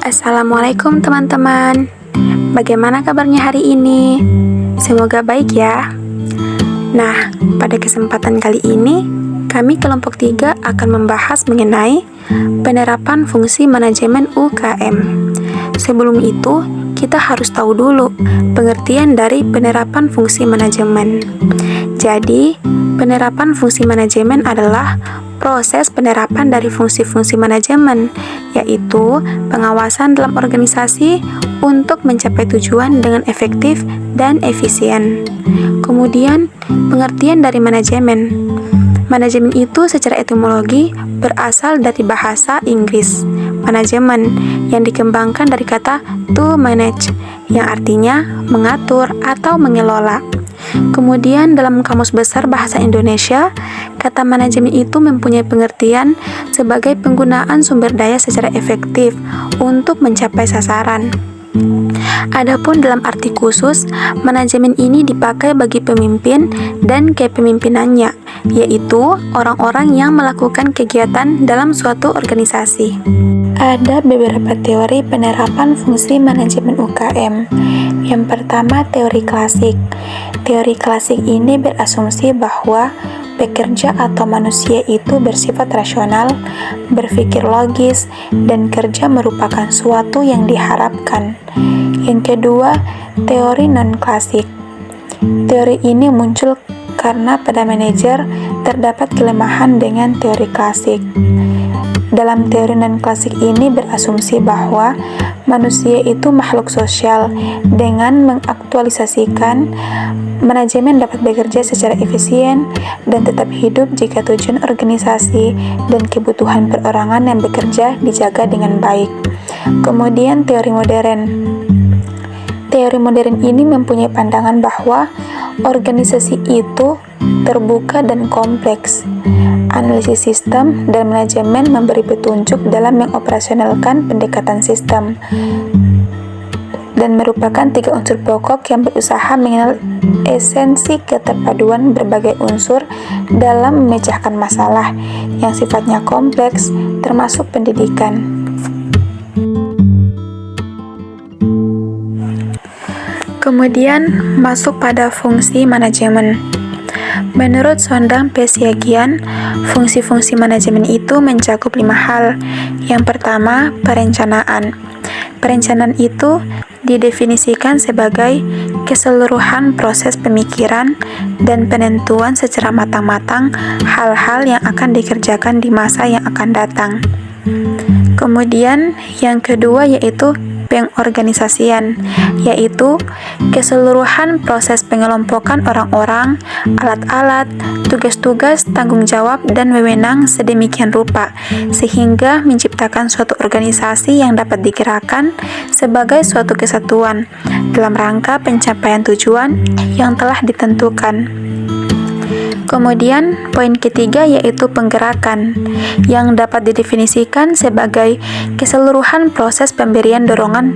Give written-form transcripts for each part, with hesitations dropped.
Assalamualaikum teman-teman. Bagaimana kabarnya hari ini? Semoga baik ya. Nah, pada kesempatan kali ini, kami kelompok 3 akan membahas mengenai penerapan fungsi manajemen UKM. Sebelum itu, kita harus tahu dulu pengertian dari penerapan fungsi manajemen. Jadi, penerapan fungsi manajemen adalah proses penerapan dari fungsi-fungsi manajemen, yaitu pengawasan dalam organisasi untuk mencapai tujuan dengan efektif dan efisien. Kemudian, pengertian dari manajemen. Manajemen itu secara etimologi berasal dari bahasa Inggris, manajemen, yang dikembangkan dari kata to manage, yang artinya mengatur atau mengelola. Kemudian dalam Kamus Besar Bahasa Indonesia, kata manajemen itu mempunyai pengertian sebagai penggunaan sumber daya secara efektif untuk mencapai sasaran. Adapun dalam arti khusus, manajemen ini dipakai bagi pemimpin dan kepemimpinannya, yaitu orang-orang yang melakukan kegiatan dalam suatu organisasi. Ada beberapa teori penerapan fungsi manajemen UKM. Yang pertama, teori klasik. Teori klasik ini berasumsi bahwa pekerja atau manusia itu bersifat rasional, berpikir logis, dan kerja merupakan suatu yang diharapkan. Yang kedua, teori non-klasik. Teori ini muncul karena pada manajer terdapat kelemahan dengan teori klasik. Dalam teori non-klasik ini berasumsi bahwa manusia itu makhluk sosial. Dengan mengaktualisasikan, manajemen dapat bekerja secara efisien dan tetap hidup jika tujuan organisasi dan kebutuhan perorangan yang bekerja dijaga dengan baik. Kemudian teori modern. Teori modern ini mempunyai pandangan bahwa organisasi itu terbuka dan kompleks. Analisis sistem dan manajemen memberi petunjuk dalam mengoperasionalkan pendekatan sistem dan merupakan 3 unsur pokok yang berusaha mengenal esensi keterpaduan berbagai unsur dalam memecahkan masalah yang sifatnya kompleks, termasuk pendidikan. Kemudian masuk pada fungsi manajemen. Menurut Sondang P. Siagian, fungsi-fungsi manajemen itu mencakup 5 hal. Yang pertama, perencanaan. Perencanaan itu didefinisikan sebagai keseluruhan proses pemikiran dan penentuan secara matang-matang hal-hal yang akan dikerjakan di masa yang akan datang. Kemudian, yang kedua yaitu pengorganisasian, yaitu keseluruhan proses pengelompokan orang-orang, alat-alat, tugas-tugas, tanggung jawab, dan wewenang sedemikian rupa, sehingga menciptakan suatu organisasi yang dapat digerakkan sebagai suatu kesatuan dalam rangka pencapaian tujuan yang telah ditentukan. Kemudian, poin ketiga yaitu penggerakan, yang dapat didefinisikan sebagai keseluruhan proses pemberian dorongan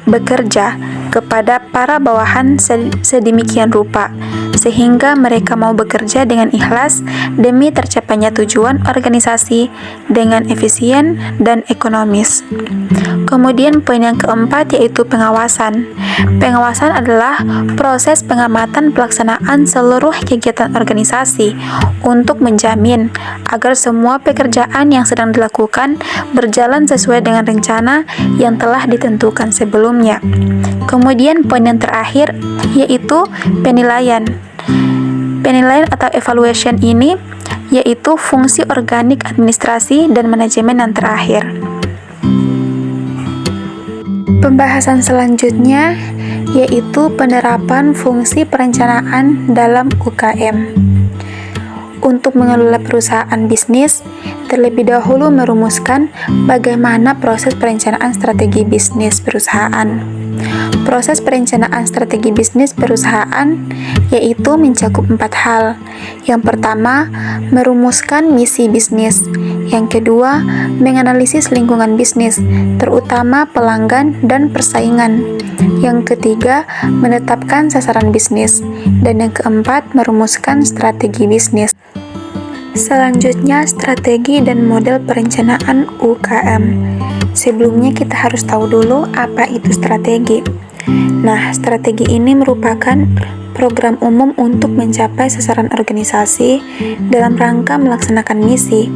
bekerja kepada para bawahan sedemikian rupa, sehingga mereka mau bekerja dengan ikhlas demi tercapainya tujuan organisasi dengan efisien dan ekonomis. Kemudian poin yang keempat yaitu pengawasan. Pengawasan adalah proses pengamatan pelaksanaan seluruh kegiatan organisasi untuk menjamin agar semua pekerjaan yang sedang dilakukan berjalan sesuai dengan rencana yang telah ditentukan sebelumnya. Kemudian poin yang terakhir yaitu penilaian. Penilaian atau evaluation ini yaitu fungsi organik administrasi dan manajemen yang terakhir. Pembahasan selanjutnya yaitu penerapan fungsi perencanaan dalam UKM. Untuk mengelola perusahaan bisnis, terlebih dahulu merumuskan bagaimana proses perencanaan strategi bisnis perusahaan. Proses perencanaan strategi bisnis perusahaan yaitu mencakup 4 hal. Yang pertama, merumuskan misi bisnis. Yang kedua, menganalisis lingkungan bisnis, terutama pelanggan dan persaingan. Yang ketiga, menetapkan sasaran bisnis. Dan yang keempat, merumuskan strategi bisnis. Selanjutnya, strategi dan model perencanaan UKM. Sebelumnya kita harus tahu dulu apa itu strategi. Nah, strategi ini merupakan program umum untuk mencapai sasaran organisasi dalam rangka melaksanakan misi.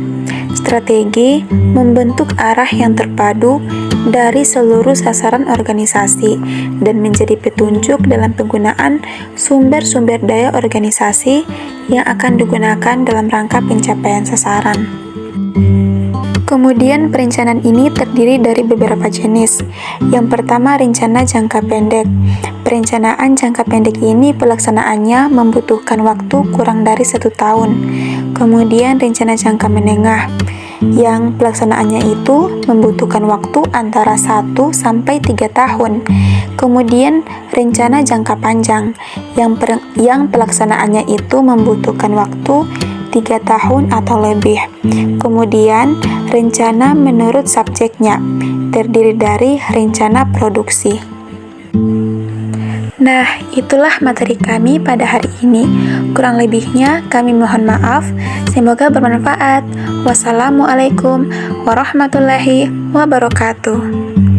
Strategi membentuk arah yang terpadu dari seluruh sasaran organisasi dan menjadi petunjuk dalam penggunaan sumber-sumber daya organisasi yang akan digunakan dalam rangka pencapaian sasaran. Kemudian perencanaan ini terdiri dari beberapa jenis. Yang pertama, rencana jangka pendek. Perencanaan jangka pendek ini pelaksanaannya membutuhkan waktu kurang dari 1 tahun. Kemudian rencana jangka menengah, yang pelaksanaannya itu membutuhkan waktu antara 1 sampai 3 tahun. Kemudian rencana jangka panjang, yang pelaksanaannya itu membutuhkan waktu 3 tahun atau lebih. Kemudian, rencana menurut subjeknya, terdiri dari rencana produksi. Nah, itulah materi kami pada hari ini. Kurang lebihnya, kami mohon maaf. Semoga bermanfaat. Wassalamualaikum warahmatullahi wabarakatuh.